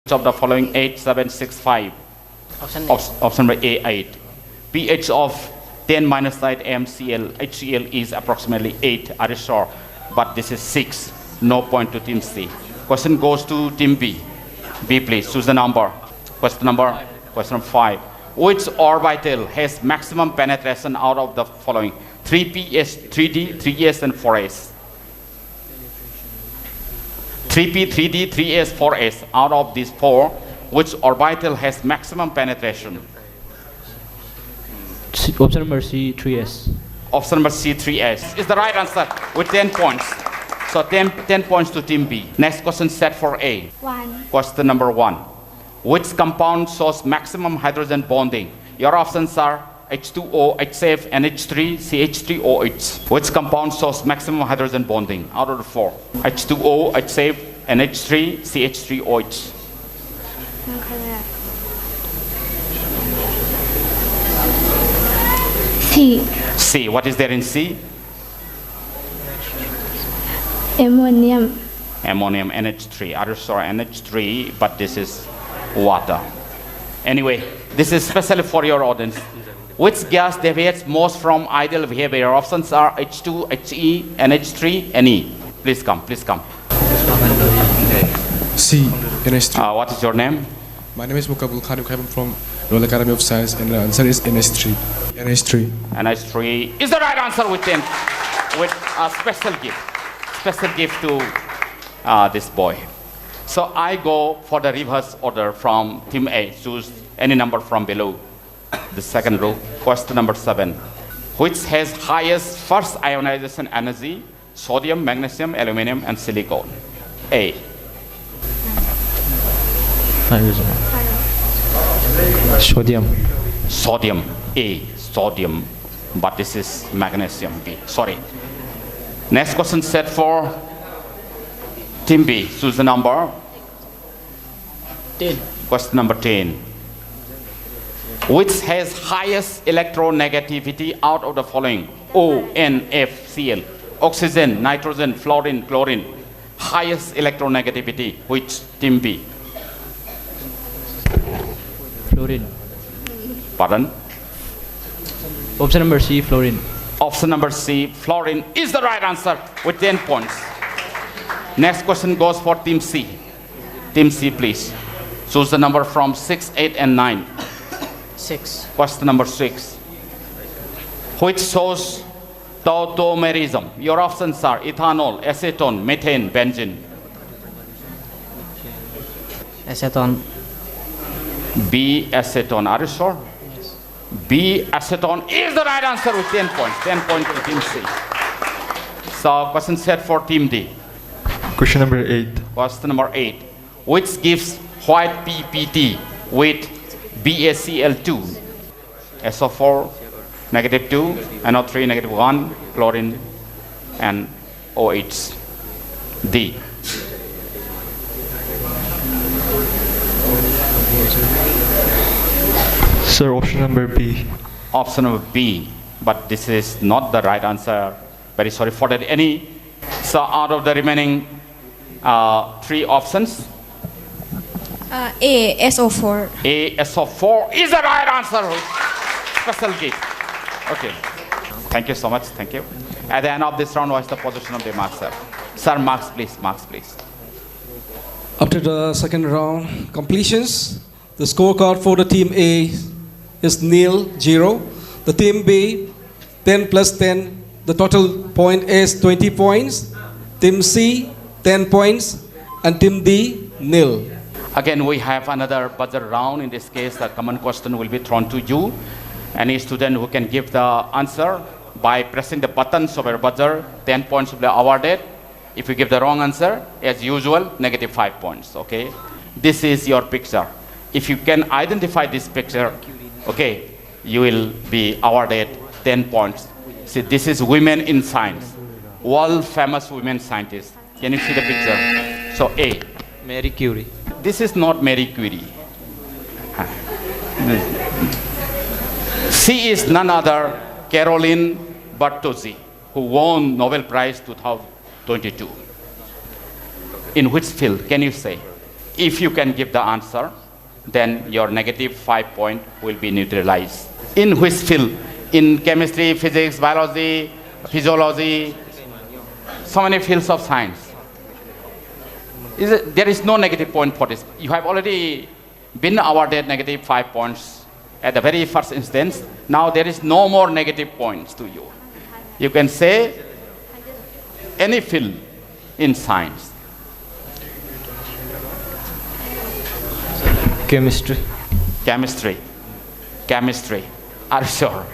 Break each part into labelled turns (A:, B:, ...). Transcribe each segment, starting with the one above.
A: of the following 8765?
B: Option
A: Option number A, 8. pH of 10 minus 9 MCl HCl is approximately 8. Are you sure? But this is 6. No point to team C. Question goes to team B. B, please. Choose the number. Question number 5. Which orbital has maximum penetration out of the following? 3p, 3d, 3s, and 4s. 3p, 3d, 3s, 4s. Out of these four, which orbital has maximum penetration?
C: Option number C, 3S.
A: Option number C, 3s is the right answer with 10 points. So 10 points to team B. Next question set for A.
D: 1.
A: Question number 1. Which compound shows maximum hydrogen bonding? Your options are H2O, HCl, NH3, CH3OH. Which compound shows maximum hydrogen bonding out of the four? H2O, HCl, NH3, CH3OH.
D: C.
A: C. What is there in C?
D: Ammonium.
A: Ammonium, NH3. Others sure NH3, but this is water. Anyway, this is especially for your audience. Which gas deviates most from ideal behavior? Options are H2, HE, NH3, NE. Please come, please come.
E: C. NH3.
A: What is your name?
E: My name is Mukabul Khan. I'm from Royal Academy of Science, and the answer is NH3. NH3.
A: NH3 is the right answer with a special gift. Special gift to this boy. So I go for the reverse order from team A. Choose any number from below. The second row. Question number 7. Which has highest first ionization energy? Sodium, magnesium, aluminum, and silicon. A.
C: Sodium.
A: Sodium. A. Sodium. But this is magnesium. B. Sorry. Next question set for team B. Choose the number.
B: 10.
A: Question number 10. Which has highest electronegativity out of the following? O, N, F, Cl. Oxygen, nitrogen, fluorine, chlorine. Highest electronegativity. Which team B?
C: Fluorine.
A: Pardon?
C: Option number C, fluorine.
A: Option number C, fluorine is the right answer with 10 points. Next question goes for team C. Team C, please. Choose the number from 6, 8, and 9.
B: 6.
A: Question number 6. Which shows tautomerism? Your options are ethanol, acetone, methane, benzene.
B: Acetone.
A: B, acetone. Are you sure?
B: Yes.
A: B, acetone is the right answer with 10 points. 10 points to team C. So question set for team D.
F: Question number 8.
A: Question number 8. Which gives white PPT with BaCl2? SO4, negative 2, NO3, negative 1, chlorine, and OH. D.
F: Sir, option number B.
A: Option number B. But this is not the right answer. Very sorry for that. Any? So out of the remaining 3 options,
D: A. SO4.
A: A, SO4 is the right answer. Special gift. Okay. Thank you so much. Thank you. At the end of this round, what's the position of the marks, sir? Sir, marks, please. Marks, please.
G: After the second round completions, the scorecard for the team A is nil, 0. The team B, 10 plus 10. The total point is 20 points. Team C, 10 points. And team D, nil.
A: Again, we have another buzzer round. In this case, the common question will be thrown to you. Any student who can give the answer by pressing the buttons of your buzzer, 10 points will be awarded. If you give the wrong answer, as usual, negative 5 points, okay? This is your picture. If you can identify this picture, okay, you will be awarded 10 points. See, this is women in science, world famous women scientists. Can you see the picture? So A.
C: Marie Curie.
A: This is not Marie Curie. She is none other Caroline Bartolozzi, who won Nobel Prize 2022. In which field? Can you say? If you can give the answer, then your negative 5 point will be neutralized. In which field? In chemistry, physics, biology, physiology, so many fields of science. There is no negative point for this. You have already been awarded negative 5 points at the very first instance. Now there is no more negative points to you. You can say any field in science.
C: Chemistry.
A: Chemistry. Chemistry. Are you sure?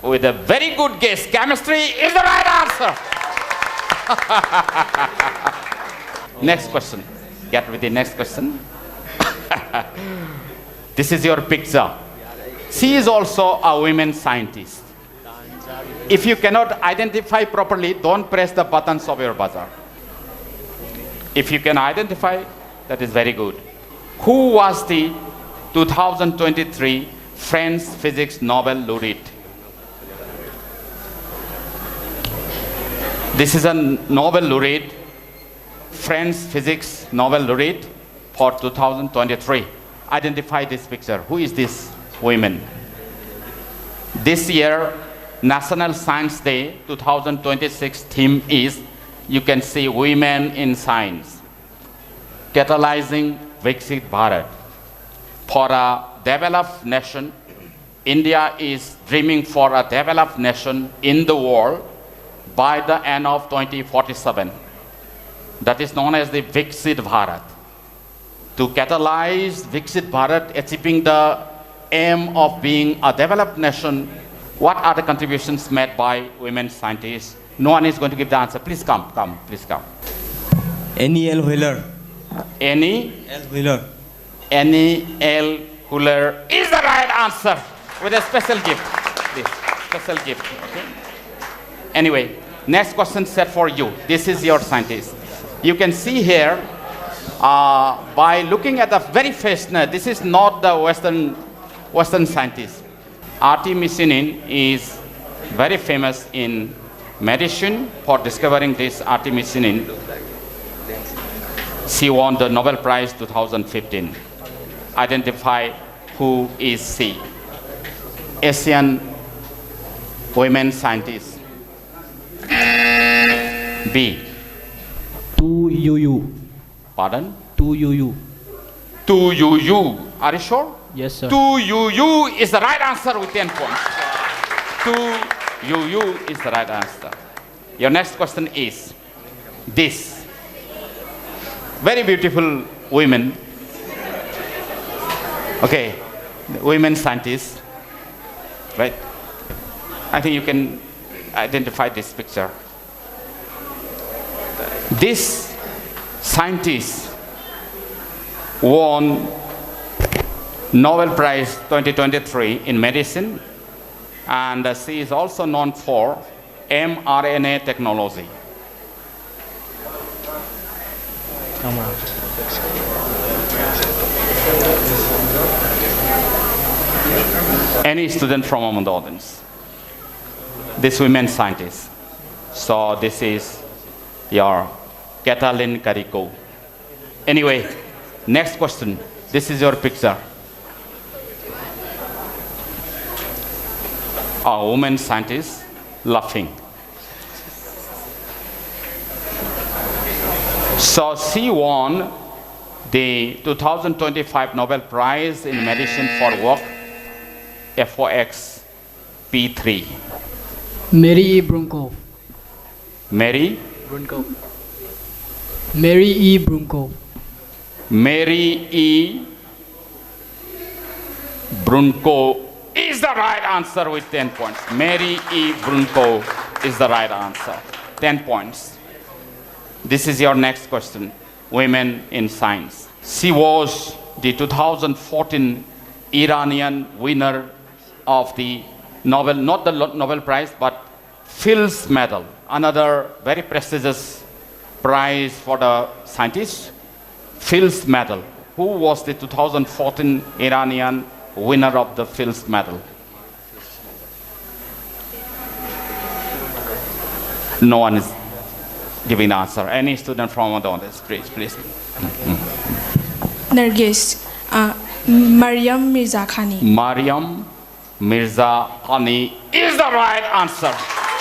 A: With a very good guess, chemistry is the right answer. Next question. Get with the next question. This is your picture. She is also a women scientist. If you cannot identify properly, don't press the buttons of your buzzer. If you can identify, that is very good. Who was the 2023 French Physics Nobel laureate? This is a Nobel laureate, French Physics Nobel laureate for 2023. Identify this picture. Who is this woman? This year, National Science Day 2026 theme is, you can see, women in science, catalyzing Viksit Bharat. For a developed nation, India is dreaming for a developed nation in the world by the end of 2047. That is known as the Viksit Bharat. To catalyze Viksit Bharat, achieving the aim of being a developed nation, what are the contributions made by women scientists? No one is going to give the answer. Please come, please come.
H: Annie L. Wheeler.
A: Annie
H: Wheeler.
A: L. Wheeler is the right answer with a special gift. This special gift. Okay? Anyway, next question set for you. This is your scientist. You can see here, by looking at the very first, this is not the Western scientist. Artemisinin is very famous in medicine for discovering this artemisinin. She won the Nobel Prize 2015. Identify who is she. Asian women scientist. B.
C: Tu Yu.
A: Pardon?
C: Tu Yu.
A: Tu Yu. Are you sure?
C: Yes, sir.
A: Tu Yu is the right answer with 10 points. Tu Yu is the right answer. Your next question is this. Very beautiful women. Okay, women scientists. Right? I think you can identify this picture. This scientist won Nobel Prize 2023 in medicine, and she is also known for mRNA technology.
C: Come on.
A: Any student from among the audience? This women scientist. So this is your Katalin Kariko. Anyway, next question. This is your picture. A woman scientist laughing. So she won the 2025 Nobel Prize in Medicine for work FOX P3.
B: Mary E. Brunko.
A: Mary
B: E. Brunko.
A: Mary E. Brunko is the right answer with 10 points. Mary E. Brunko is the right answer. 10 points. This is your next question. Women in science. She was the 2014 Iranian winner of the Nobel, not the Nobel Prize, but Fields Medal, another very prestigious prize for the scientists. Fields Medal. Who was the 2014 Iranian winner of the Fields Medal? No one is. giving the answer. Any student from this, please.
I: Nargis, Mariam Mirza Khani.
A: Mariam Mirza Khani is the right answer.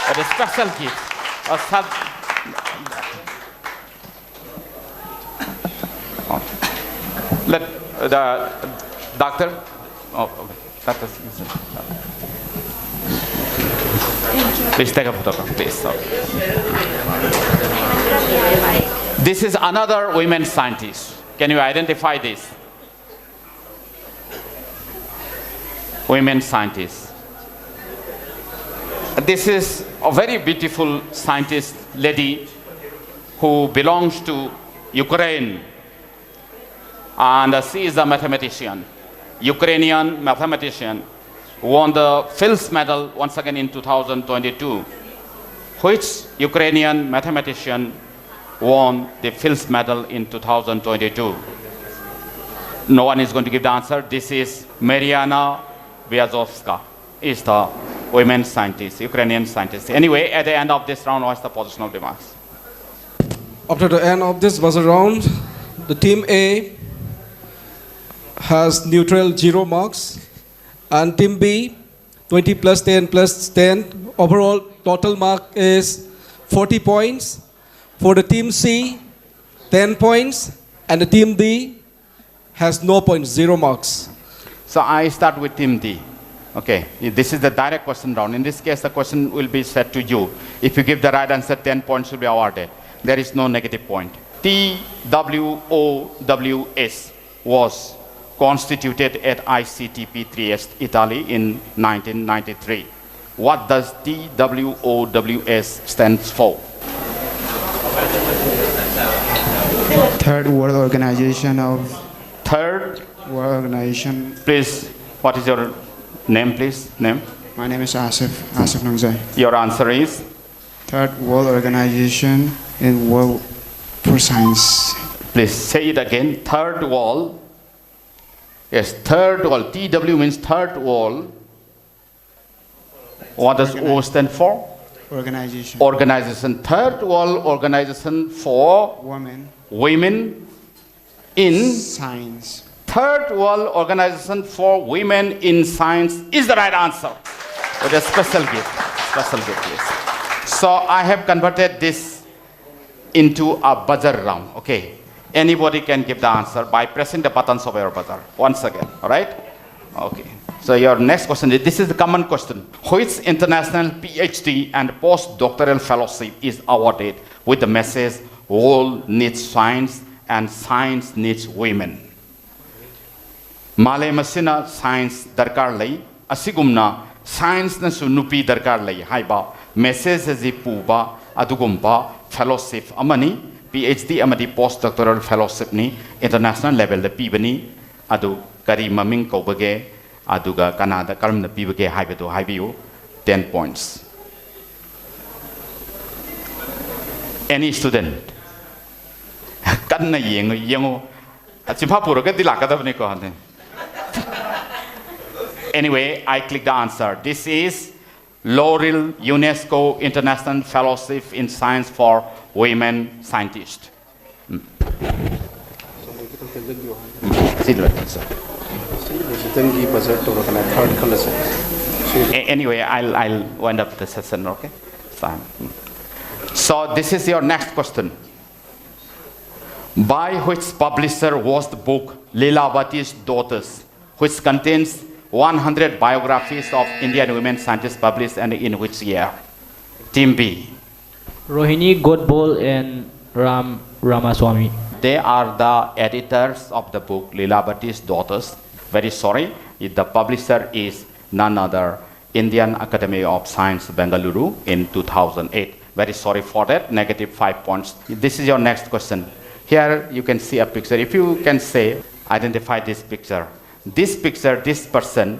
A: It is special gift. Let the doctor. Doctor. Please take a photograph, please. This is another women scientist. Can you identify this? Women scientists. This is a very beautiful scientist lady who belongs to Ukraine, and she is a mathematician, Ukrainian mathematician, won the Fields Medal once again in 2022. Which Ukrainian mathematician won the Fields Medal in 2022? No one is going to give the answer. This is Mariana Vyazovska, is the women scientist, Ukrainian scientist. Anyway, at the end of this round, what's the positional remarks?
G: After the end of this buzzer round, the team A has neutral 0 marks, and team B 20 plus 10 plus 10. Overall total mark is 40 points. For the team C, 10 points, and the team D has no points, 0 marks.
A: So I start with team D. Okay, this is the direct question round. In this case, the question will be set to you. If you give the right answer, 10 points will be awarded. There is no negative point. TWOWS was constituted at ICTP Trieste, Italy in 1993. What does TWOWS stands for?
J: Third World Organization of...
A: Third
J: World Organization...
A: Please, what is your name, please? Name?
J: My name is Asif Nangzai.
A: Your answer is?
J: Third World Organization in World for Science.
A: Please say it again. Third World. Yes, Third World. TW means Third World. What does O stand for?
J: Organization.
A: Organization. Third World Organization for women in
J: science.
A: Third World Organization for Women in Science is the right answer. With a special gift. Special gift, yes. So I have converted this into a buzzer round. Okay. Anybody can give the answer by pressing the buttons of your buzzer. Once again. Alright? Okay. So your next question is, this is the common question. Which international PhD and postdoctoral fellowship is awarded with the message, world needs science and science needs women? Malemasina science darkar lai, asigumna science na sunupi darkar lai, haiba, message zi puba, adugumba, fellowship amani, PhD amadi postdoctoral fellowship ni, international level the pibani, adu kari maming kaubage, aduga Canada karam na pibage haibadu haibiu, 10 points. Any student? Kanna yengo, achipapuro ke dilakada bani ko hande. Anyway, I click the answer. This is Laurel UNESCO International Fellowship in Science for Women Scientists. Anyway, I'll wind up the session, okay? Fine. So this is your next question. By which publisher was the book Lilavati's Daughters, which contains 100 biographies of Indian women scientists published, and in which year? Team B.
C: Rohini Godbole and Ram Ramaswamy.
A: They are the editors of the book Lilavati's Daughters. Very sorry, the publisher is none other Indian Academy of Science, Bengaluru in 2008. Very sorry for that, negative 5 points. This is your next question. Here you can see a picture. If you can say, identify this picture. This picture, this person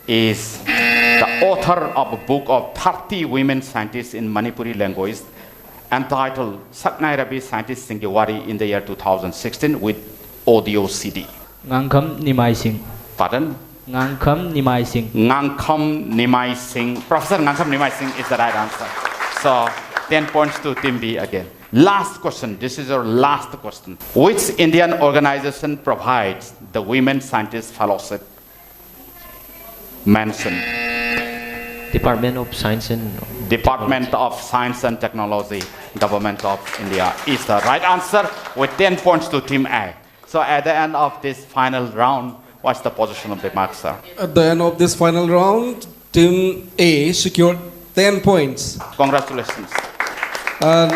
A: is the author of a book of 30 women scientists in Manipuri language entitled Saknai Rabi Scientist Singiwari in the year 2016 with audio CD.
C: Ngangkham Nimai Singh.
A: Pardon?
C: Ngangkham Nimai Singh.
A: Ngangkham Nimai Singh. Professor Ngangkham Nimai Singh is the right answer. So 10 points to Team B again. Last question. This is our last question. Which Indian organization provides the Women Scientist Fellowship mentioned?
C: Department of Science and
A: Department of Science and Technology, Government of India is the right answer with 10 points to Team A. So at the end of this final round, what's the position of the mark, sir?
G: At the end of this final round, Team A secured 10 points.
A: Congratulations.
G: And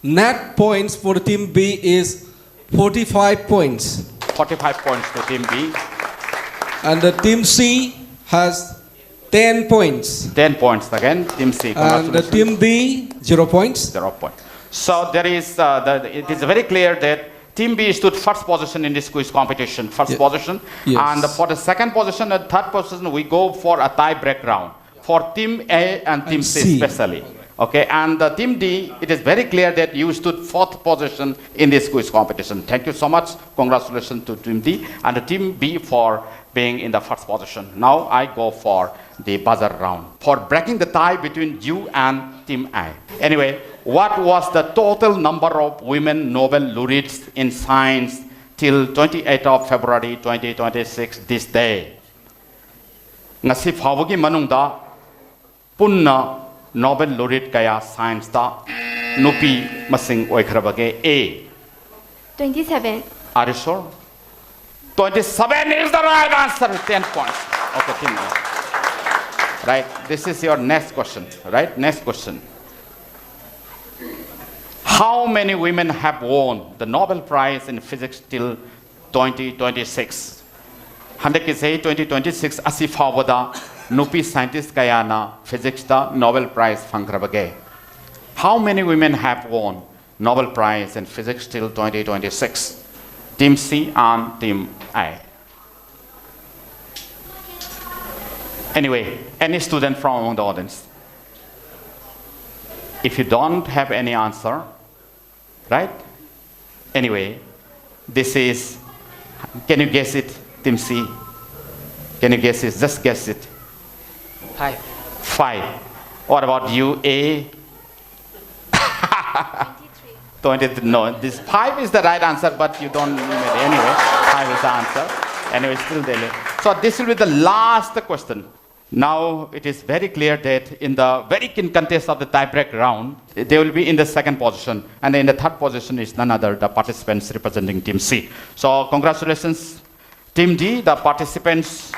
G: net points for the Team B is 45 points.
A: 45 points to Team B.
G: And the Team C has 10 points.
A: 10 points again, Team C.
G: And the
A: Congratulations.
G: Team D, 0 points.
A: 0 point. So there is, it is very clear that Team B stood first position in this quiz competition, first position.
G: Yes.
A: And for the second position and third position, we go for a tie break round for Team A and Team C especially. Okay, and the Team D, it is very clear that you stood fourth position in this quiz competition. Thank you so much. Congratulations to Team D and the Team B for being in the first position. Now I go for the buzzer round for breaking the tie between you and Team A. Anyway, what was the total number of women Nobel laureates in science till 28th of February 2026 this day? Ngasi phawagi manungda punna Nobel laureate kaya science ta nupi masing oikhrabage A.
D: 27.
A: Are you sure? 27 is the right answer. 10 points. Okay, Team A. Right. This is your next question. Right. Next question. How many women have won the Nobel Prize in Physics till 2026? Hande kise 2026 asi fawada nupi scientist kaya na physics da Nobel Prize phangrabage. How many women have won Nobel Prize in Physics till 2026? Team C and Team A. Anyway, any student from among the audience? If you don't have any answer, right? Anyway, this is, can you guess it, Team C? Can you guess it? Just guess it.
C: 5.
A: 5. What about you, A? 23. No, this 5 is the right answer, but you don't need it anyway. 5 is the answer. Anyway, still there. So this will be the last question. Now it is very clear that in the very keen contest of the tie-break round, they will be in the second position, and in the third position is none other the participants representing Team C. So congratulations, Team D, the participants.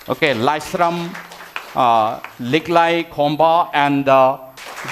A: Okay, Laisram, Liklai Khomba, and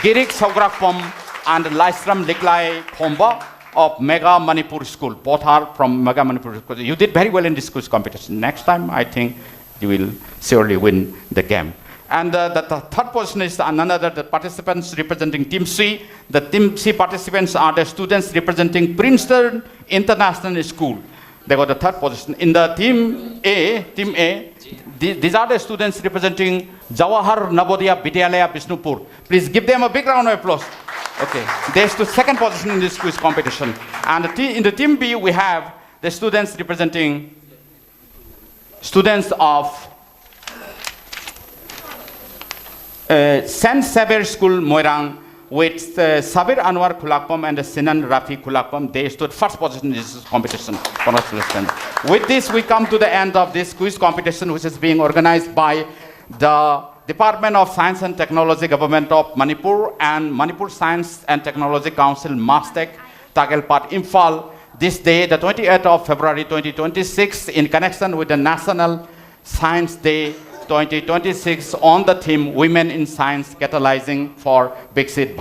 A: Girik Saugrakpom and Laisram Liklai Khomba of Mega Manipur School. Both are from Mega Manipur School. You did very well in this quiz competition. Next time, I think you will surely win the game. And the third position is another the participants representing Team C. The Team C participants are the students representing Princeton International School. They got the third position. In the Team A, these are the students representing Jawahar Navodaya Vidyalaya Bishnupur. Please give them a big round of applause. Okay, they stood second position in this quiz competition. And in the Team B, we have the students representing students of St. Xavier School, Moirang, with Sabir Anwar Kulakpam and Sinan Rafi Kulakpam. They stood first position in this competition. Congratulations. With this, we come to the end of this quiz competition, which is being organized by the Department of Science and Technology, Government of Manipur, and Manipur Science and Technology Council, MASTEC, Tagelpat, Imphal. This day, the 28th of February 2026, in connection with the National Science Day 2026 on the theme Women in Science Catalyzing for Big Seed